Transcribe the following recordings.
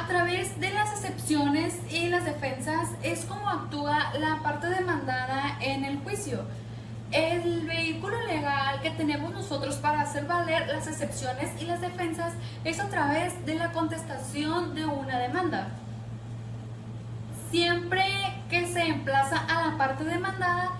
A través de las excepciones y las defensas es como actúa la parte demandada en el juicio. El vehículo legal que tenemos nosotros para hacer valer las excepciones y las defensas es a través de la contestación de una demanda. Siempre que se emplaza a la parte demandada,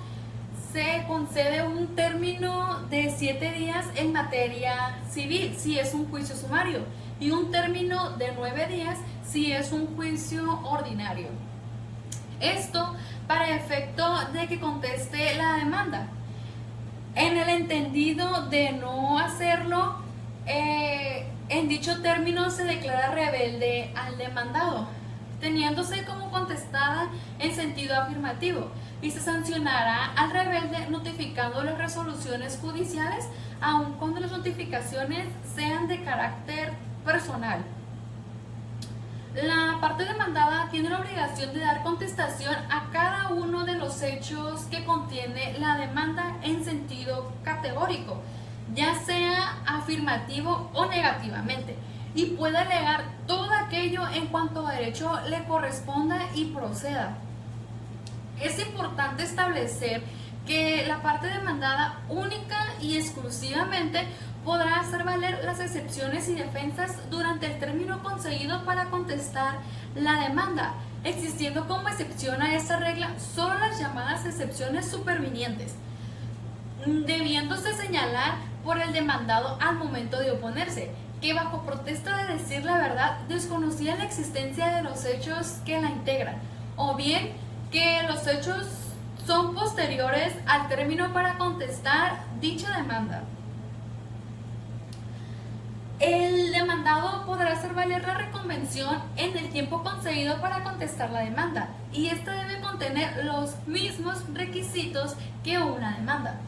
se concede un término de 7 días en materia civil, si es un juicio sumario, y un término de 9 días si es un juicio ordinario. Esto para efecto de que conteste la demanda. En el entendido de no hacerlo, en dicho término se declara rebelde al demandado, teniéndose como contestada en sentido afirmativo, y se sancionará al rebelde notificando las resoluciones judiciales, aun cuando las notificaciones sean de carácter personal. La parte demandada tiene la obligación de dar contestación a cada uno de los hechos que contiene la demanda en sentido categórico, ya sea afirmativo o negativamente, y puede alegar todo aquello en cuanto a derecho le corresponda y proceda. Es importante establecer que la parte demandada única y exclusivamente podrá hacer valer las excepciones y defensas durante el término conseguido para contestar la demanda, existiendo como excepción a esta regla solo las llamadas excepciones supervinientes, debiéndose señalar por el demandado al momento de oponerse, que bajo protesta de decir la verdad desconocía la existencia de los hechos que la integran, o bien que los hechos son posteriores al término para contestar dicha demanda. El demandado podrá hacer valer la reconvención en el tiempo concedido para contestar la demanda, y esta debe contener los mismos requisitos que una demanda.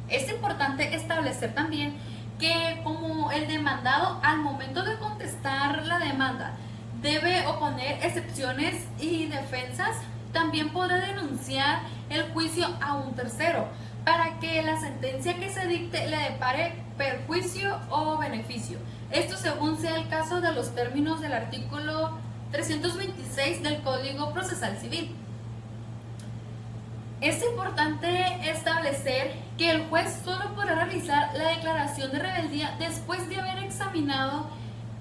Es importante establecer también que como el demandado al momento de contestar la demanda debe oponer excepciones y defensas, también podrá denunciar el juicio a un tercero para que la sentencia que se dicte le depare perjuicio o beneficio. Esto según sea el caso de los términos del artículo 326 del Código Procesal Civil. Es importante establecer que el juez solo podrá realizar la declaración de rebeldía después de haber examinado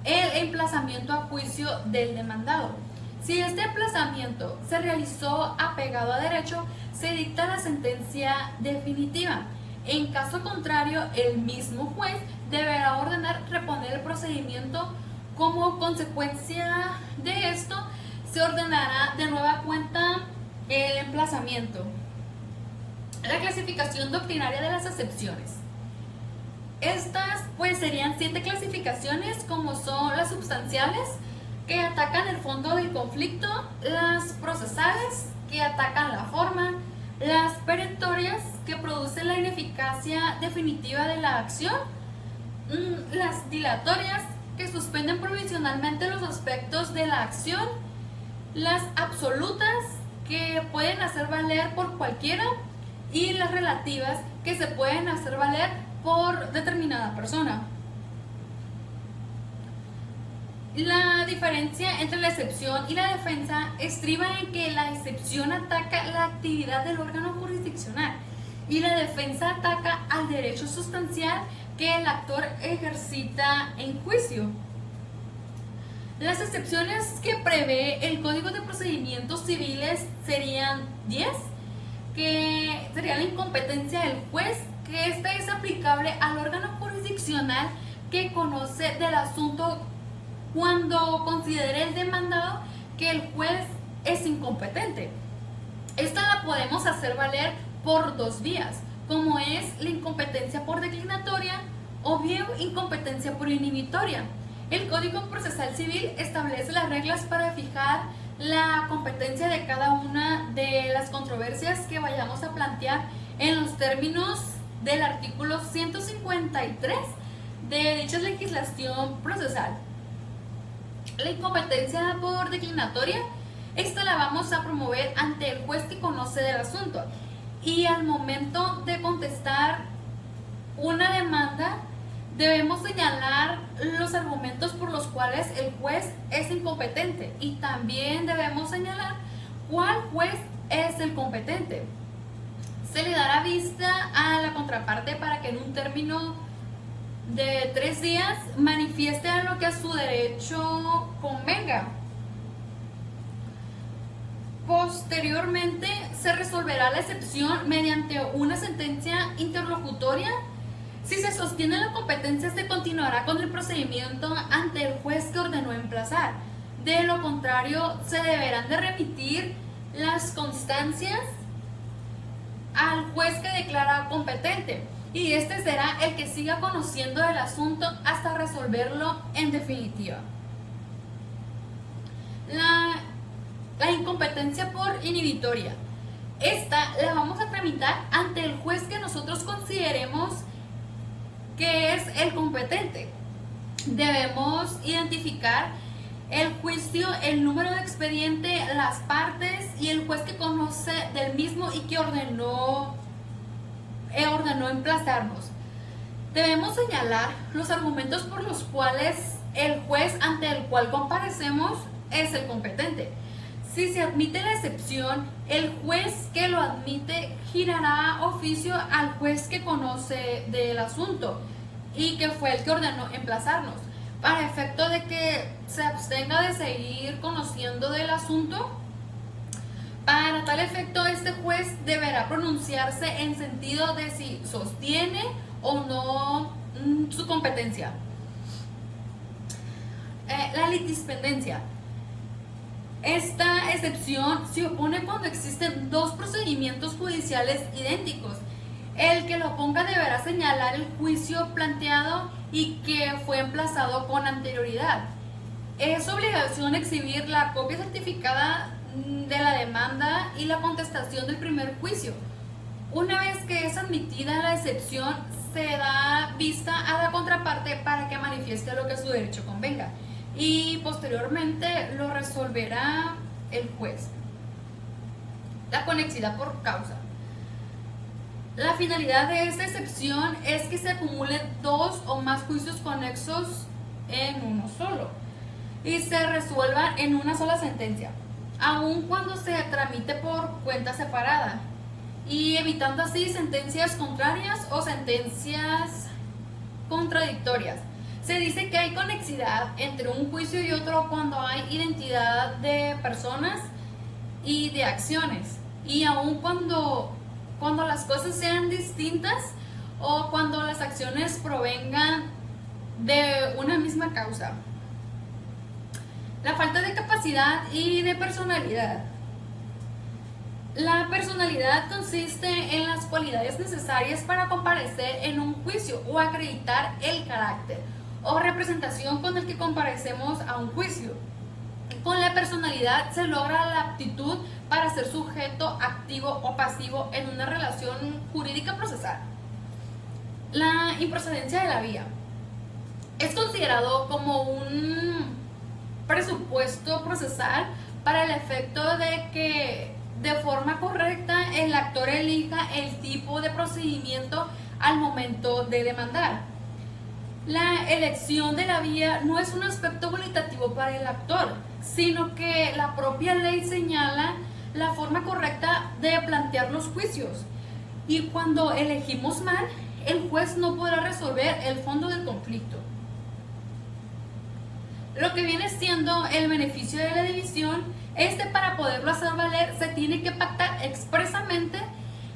el emplazamiento a juicio del demandado. Si este emplazamiento se realizó apegado a derecho, se dicta la sentencia definitiva. En caso contrario, el mismo juez deberá ordenar reponer el procedimiento. Como consecuencia de esto, se ordenará de nueva cuenta el emplazamiento. La clasificación doctrinaria de las excepciones. Estas pues serían 7 clasificaciones, como son las substanciales, que atacan el fondo del conflicto, las procesales, que atacan la forma, las perentorias, que producen la ineficacia definitiva de la acción, las dilatorias, que suspenden provisionalmente los aspectos de la acción, las absolutas, que pueden hacer valer por cualquiera, y las relativas, que se pueden hacer valer por determinada persona. La diferencia entre la excepción y la defensa estriba en que la excepción ataca la actividad del órgano jurisdiccional y la defensa ataca al derecho sustancial que el actor ejercita en juicio. Las excepciones que prevé el Código de Procedimientos Civiles serían 10, que sería la incompetencia del juez, que esta es aplicable al órgano jurisdiccional que conoce del asunto cuando considere el demandado que el juez es incompetente. Esta la podemos hacer valer por 2 vías, como es la incompetencia por declinatoria o bien incompetencia por inhibitoria. El Código Procesal Civil establece las reglas para fijar la competencia de cada una de las controversias que vayamos a plantear en los términos del artículo 153 de dicha legislación procesal. La incompetencia por declinatoria, esta la vamos a promover ante el juez que conoce del asunto, y al momento de contestar una demanda debemos señalar los argumentos por los cuales el juez es incompetente y también debemos señalar cuál juez es el competente. Se le dará vista a la contraparte para que en un término de 3 días manifieste a lo que a su derecho convenga. Posteriormente se resolverá la excepción mediante una sentencia interlocutoria. Si se sostiene la competencia, se continuará con el procedimiento ante el juez que ordenó emplazar. De lo contrario, se deberán de remitir las constancias al juez que declara competente y este será el que siga conociendo el asunto hasta resolverlo en definitiva. La incompetencia por inhibitoria. Esta la vamos a tramitar ante el juez que nosotros consideremos que es el competente. Debemos identificar el juicio, el número de expediente, las partes y el juez que conoce del mismo y que ordenó emplazarnos. Debemos señalar los argumentos por los cuales el juez ante el cual comparecemos es el competente. Si se admite la excepción, el juez que lo admite girará oficio al juez que conoce del asunto y que fue el que ordenó emplazarnos, para efecto de que se abstenga de seguir conociendo del asunto. Para tal efecto, este juez deberá pronunciarse en sentido de si sostiene o no su competencia. La litispendencia. Esta excepción se opone cuando existen dos procedimientos judiciales idénticos. El que lo oponga deberá señalar el juicio planteado y que fue emplazado con anterioridad. Es obligación exhibir la copia certificada de la demanda y la contestación del primer juicio. Una vez que es admitida la excepción, se da vista a la contraparte para que manifieste lo que a su derecho convenga y posteriormente lo resolverá el juez. La conexidad por causa. La finalidad de esta excepción es que se acumulen dos o más juicios conexos en uno solo y se resuelvan en una sola sentencia, aun cuando se tramite por cuenta separada, y evitando así sentencias contrarias o sentencias contradictorias. Se dice que hay conexidad entre un juicio y otro cuando hay identidad de personas y de acciones, y aun cuando las cosas sean distintas o cuando las acciones provengan de una misma causa. La falta de capacidad y de personalidad. La personalidad consiste en las cualidades necesarias para comparecer en un juicio o acreditar el carácter o representación con el que comparecemos a un juicio. Con la personalidad se logra la aptitud para ser sujeto activo o pasivo en una relación jurídica procesal. La improcedencia de la vía. Es considerado como un presupuesto procesal para el efecto de que de forma correcta el actor elija el tipo de procedimiento al momento de demandar. La elección de la vía no es un aspecto cualitativo para el actor, sino que la propia ley señala la forma correcta de plantear los juicios. Y cuando elegimos mal, el juez no podrá resolver el fondo del conflicto. Lo que viene siendo el beneficio de la división, para poderlo hacer valer, se tiene que pactar expresamente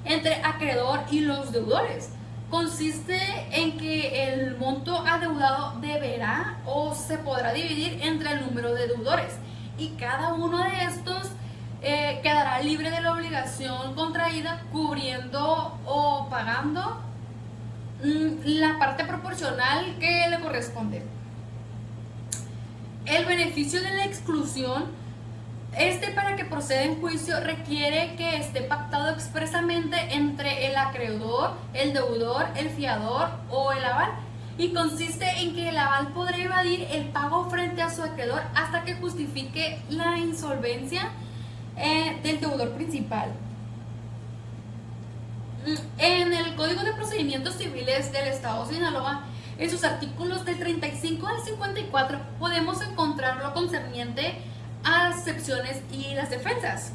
entre acreedor y los deudores. Consiste en que el monto adeudado deberá o se podrá dividir entre el número de deudores y cada uno de estos quedará libre de la obligación contraída, cubriendo o pagando la parte proporcional que le corresponde. El beneficio de la exclusión, para que proceda en juicio, requiere que esté pactado expresamente entre el acreedor, el deudor, el fiador o el aval, y consiste en que el aval podrá evadir el pago frente a su acreedor hasta que justifique la insolvencia del deudor principal. En el Código de Procedimientos Civiles del Estado de Sinaloa En sus artículos del 35 al 54 podemos encontrar lo concerniente a las excepciones y las defensas.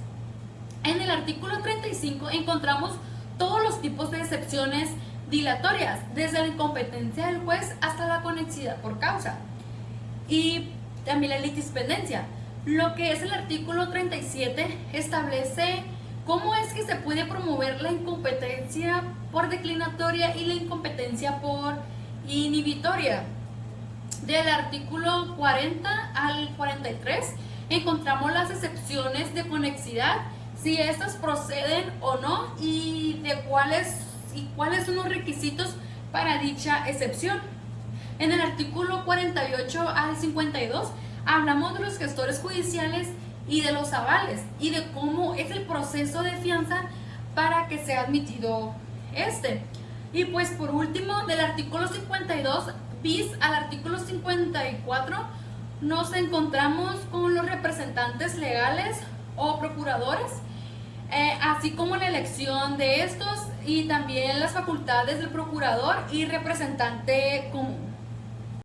En el artículo 35 encontramos todos los tipos de excepciones dilatorias, desde la incompetencia del juez hasta la conexidad por causa. Y también la litispendencia. Lo que es el artículo 37 establece cómo es que se puede promover la incompetencia por declinatoria y la incompetencia por inhibitoria. Del artículo 40 al 43 encontramos las excepciones de conexidad, si estas proceden o no y cuáles son los requisitos para dicha excepción. En el artículo 48 al 52 hablamos de los gestores judiciales y de los avales y de cómo es el proceso de fianza para que sea admitido este. Y pues por último, del artículo 52 bis al artículo 54 nos encontramos con los representantes legales o procuradores, así como la elección de estos y también las facultades del procurador y representante común.